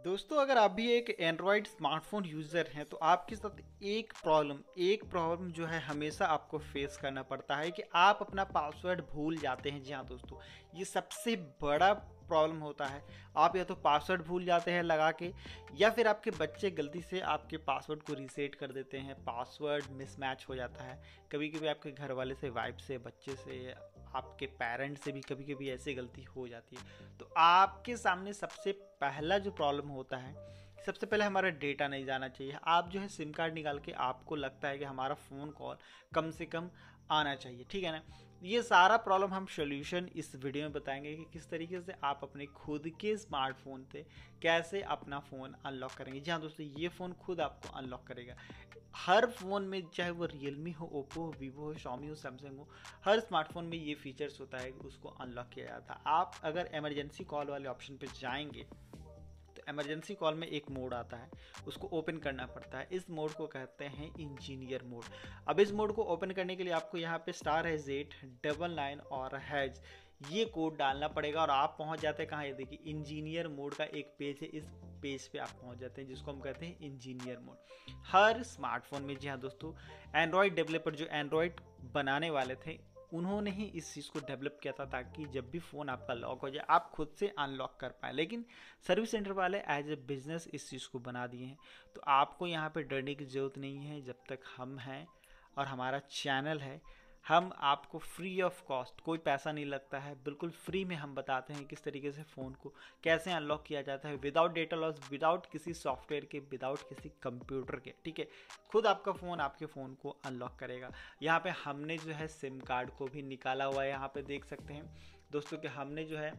दोस्तों, अगर आप भी एक एंड्रॉयड स्मार्टफोन यूज़र हैं तो आपके साथ एक प्रॉब्लम जो है हमेशा आपको फेस करना पड़ता है कि आप अपना पासवर्ड भूल जाते हैं। जी हाँ दोस्तों, ये सबसे बड़ा प्रॉब्लम होता है। आप या तो पासवर्ड भूल जाते हैं लगा के, या फिर आपके बच्चे गलती से आपके पासवर्ड को रीसेट कर देते हैं, पासवर्ड मिसमैच हो जाता है। कभी कभी आपके घर वाले से, वाइफ से, बच्चे से, आपके पेरेंट्स से भी कभी कभी ऐसी गलती हो जाती है। तो आपके सामने सबसे पहला जो प्रॉब्लम होता है, सबसे पहले हमारा डेटा नहीं जाना चाहिए। आप जो है सिम कार्ड निकाल के, आपको लगता है कि हमारा फ़ोन कॉल कम से कम आना चाहिए, ठीक है ना। ये सारा प्रॉब्लम हम सोल्यूशन इस वीडियो में बताएंगे कि किस तरीके से आप अपने खुद के स्मार्टफोन से कैसे अपना फ़ोन अनलॉक करेंगे। जी हाँ दोस्तों, ये फ़ोन खुद आपको अनलॉक करेगा। हर फ़ोन में, चाहे वो रियलमी हो, ओप्पो हो, वीवो हो, शॉमी हो, सैमसंग हो, हर स्मार्टफोन में ये फीचर्स होता है कि उसको अनलॉक किया जाता है। आप अगर इमरजेंसी कॉल वाले ऑप्शन पे जाएंगे तो इमरजेंसी कॉल में एक मोड आता है, उसको ओपन करना पड़ता है। इस मोड को कहते हैं इंजीनियर मोड। अब इस मोड को ओपन करने के लिए आपको यहाँ पे *#899 और हैज ये कोड डालना पड़ेगा और आप पहुंच जाते हैं कहाँ, ये देखिए इंजीनियर मोड का एक पेज है। इस पेज पे आप पहुंच जाते हैं जिसको हम कहते हैं इंजीनियर मोड। हर स्मार्टफोन में, जी हाँ दोस्तों, एंड्रॉयड डेवलपर जो एंड्रॉयड बनाने वाले थे उन्होंने ही इस चीज़ को डेवलप किया था ताकि जब भी फ़ोन आपका लॉक हो जाए आप खुद से अनलॉक कर पाएँ। लेकिन सर्विस सेंटर वाले एज ए बिज़नेस इस चीज़ को बना दिए हैं। तो आपको यहाँ पे डरने की ज़रूरत नहीं है। जब तक हम हैं और हमारा चैनल है, हम आपको फ्री ऑफ कॉस्ट, कोई पैसा नहीं लगता है, बिल्कुल फ्री में हम बताते हैं किस तरीके से फ़ोन को कैसे अनलॉक किया जाता है, विदाउट डेटा लॉस, विदाउट किसी सॉफ्टवेयर के, विदाउट किसी कंप्यूटर के, ठीक है। खुद आपका फ़ोन आपके फ़ोन को अनलॉक करेगा। यहाँ पे हमने जो है सिम कार्ड को भी निकाला हुआ है, यहाँ पे देख सकते हैं दोस्तों कि हमने जो है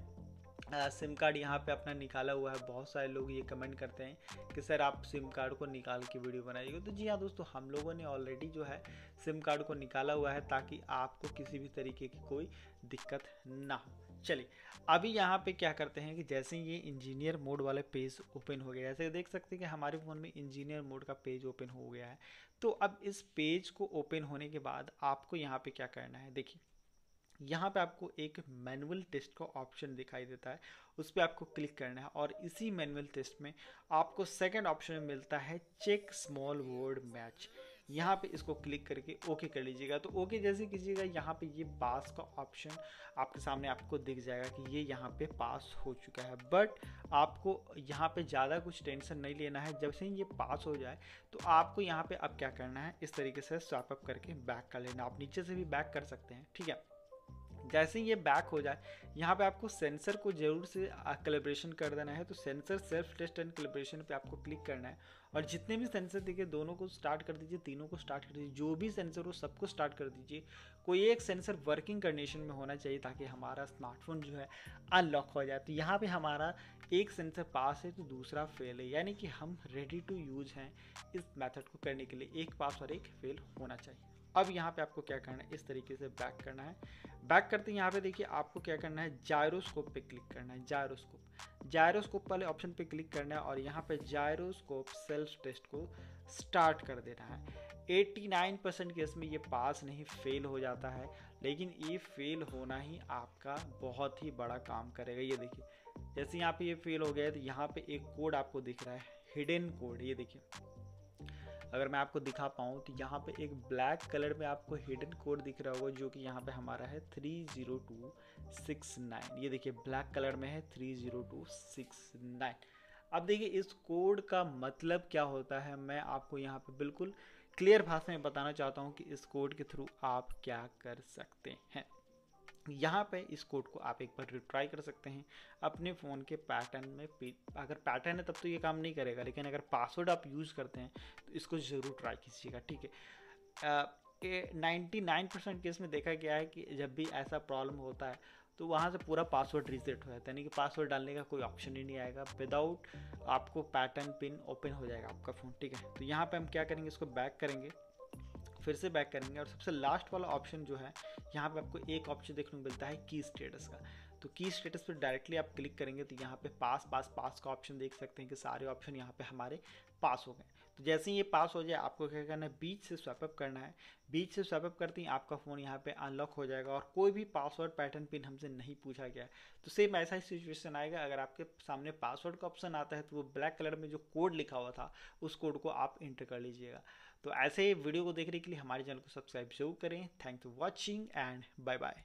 सिम कार्ड यहाँ पे अपना निकाला हुआ है। बहुत सारे लोग ये कमेंट करते हैं कि सर आप सिम कार्ड को निकाल के वीडियो बनाइएगा। तो जी हाँ दोस्तों, हम लोगों ने ऑलरेडी जो है सिम कार्ड को निकाला हुआ है ताकि आपको किसी भी तरीके की कोई दिक्कत ना हो। चलिए, अभी यहाँ पे क्या करते हैं कि जैसे ये इंजीनियर मोड वाले पेज ओपन हो गया, जैसे देख सकते हैं कि हमारे फ़ोन में इंजीनियर मोड का पेज ओपन हो गया है। तो अब इस पेज को ओपन होने के बाद आपको यहाँ पे क्या करना है, देखिए यहाँ पे आपको एक मैनुअल टेस्ट का ऑप्शन दिखाई देता है, उस पर आपको क्लिक करना है और इसी मैनुअल टेस्ट में आपको सेकंड ऑप्शन में मिलता है चेक स्मॉल वर्ड मैच। यहाँ पे इसको क्लिक करके ओके कर लीजिएगा। तो ओके जैसे कीजिएगा, यहाँ पे ये पास का ऑप्शन आपके सामने आपको दिख जाएगा कि ये यहाँ पे पास हो चुका है। बट आपको यहाँ पे ज़्यादा कुछ टेंशन नहीं लेना है। जब से ही ये पास हो जाए तो आपको यहाँ पे अब क्या करना है, इस तरीके से स्वाइप अप करके बैक कर लेना। आप नीचे से भी बैक कर सकते हैं, ठीक है। जैसे ही ये बैक हो जाए, यहाँ पे आपको सेंसर को जरूर से कैलिब्रेशन कर देना है। तो sensor self test and calibration पे आपको क्लिक करना है और जितने भी सेंसर दिखे दोनों को स्टार्ट कर दीजिए, तीनों को स्टार्ट कर दीजिए, जो भी सेंसर हो सबको स्टार्ट कर दीजिए। कोई एक सेंसर वर्किंग कंडीशन में होना चाहिए ताकि हमारा स्मार्टफोन जो है अनलॉक हो जाए। तो यहाँ पे हमारा एक सेंसर पास है तो दूसरा फेल है, यानी कि हम रेडी टू यूज हैं इस मेथड को करने के लिए। एक पास और एक फेल होना चाहिए। अब यहाँ पे आपको क्या करना है, इस तरीके से बैक करना है। बैक करते हैं यहाँ पे देखिए आपको क्या करना है, जायरोस्कोप पे क्लिक करना है। जायरोस्कोप वाले ऑप्शन पे क्लिक करना है और यहाँ पे जायरोस्कोप सेल्फ टेस्ट को स्टार्ट कर देना है। 89% केस में ये पास नहीं, फेल हो जाता है। लेकिन ये फेल होना ही आपका बहुत ही बड़ा काम करेगा। ये देखिए जैसे यहाँ पे ये फेल हो गया है तो यहाँ पे एक कोड आपको दिख रहा है, हिडन कोड। ये देखिए, अगर मैं आपको दिखा पाऊँ तो यहाँ पे एक ब्लैक कलर में आपको हिडन कोड दिख रहा होगा, जो कि यहाँ पे हमारा है 30269। ये देखिए ब्लैक कलर में है 30269। अब देखिए इस कोड का मतलब क्या होता है, मैं आपको यहाँ पे बिल्कुल क्लियर भाषा में बताना चाहता हूँ कि इस कोड के थ्रू आप क्या कर सकते हैं। यहाँ पे इस कोड को आप एक बार रिट्राई कर सकते हैं अपने फ़ोन के पैटर्न में। अगर पैटर्न है तब तो ये काम नहीं करेगा, लेकिन अगर पासवर्ड आप यूज़ करते हैं तो इसको ज़रूर ट्राई कीजिएगा, ठीक है। 99% केस में देखा गया है कि जब भी ऐसा प्रॉब्लम होता है तो वहाँ से पूरा पासवर्ड रीसेट हो जाता है, यानी कि पासवर्ड डालने का कोई ऑप्शन ही नहीं आएगा। विदाउट आपको पैटर्न पिन ओपन हो जाएगा आपका फ़ोन, ठीक है। तो यहाँ पे हम क्या करेंगे, इसको बैक करेंगे, फिर से बैक करेंगे और सबसे लास्ट वाला ऑप्शन जो है, यहाँ पे आपको एक ऑप्शन देखने को मिलता है की स्टेटस का। तो की स्टेटस पर डायरेक्टली आप क्लिक करेंगे तो यहाँ पे पास पास पास का ऑप्शन देख सकते हैं कि सारे ऑप्शन यहाँ पे हमारे पास हो गए। तो जैसे ही ये पास हो जाए आपको क्या करना है, बीच से स्वैप अप करना है। बीच से स्वैप अप करते ही आपका फ़ोन यहाँ पे अनलॉक हो जाएगा और कोई भी पासवर्ड पैटर्न पिन हमसे नहीं पूछा गया है। तो सेम ऐसा ही सिचुएशन आएगा, अगर आपके सामने पासवर्ड का ऑप्शन आता है तो वो ब्लैक कलर में जो कोड लिखा हुआ था उस कोड को आप इंटर कर लीजिएगा। तो ऐसे वीडियो को देखने के लिए हमारे चैनल को सब्सक्राइब जरूर करें। Thanks for watching and bye bye.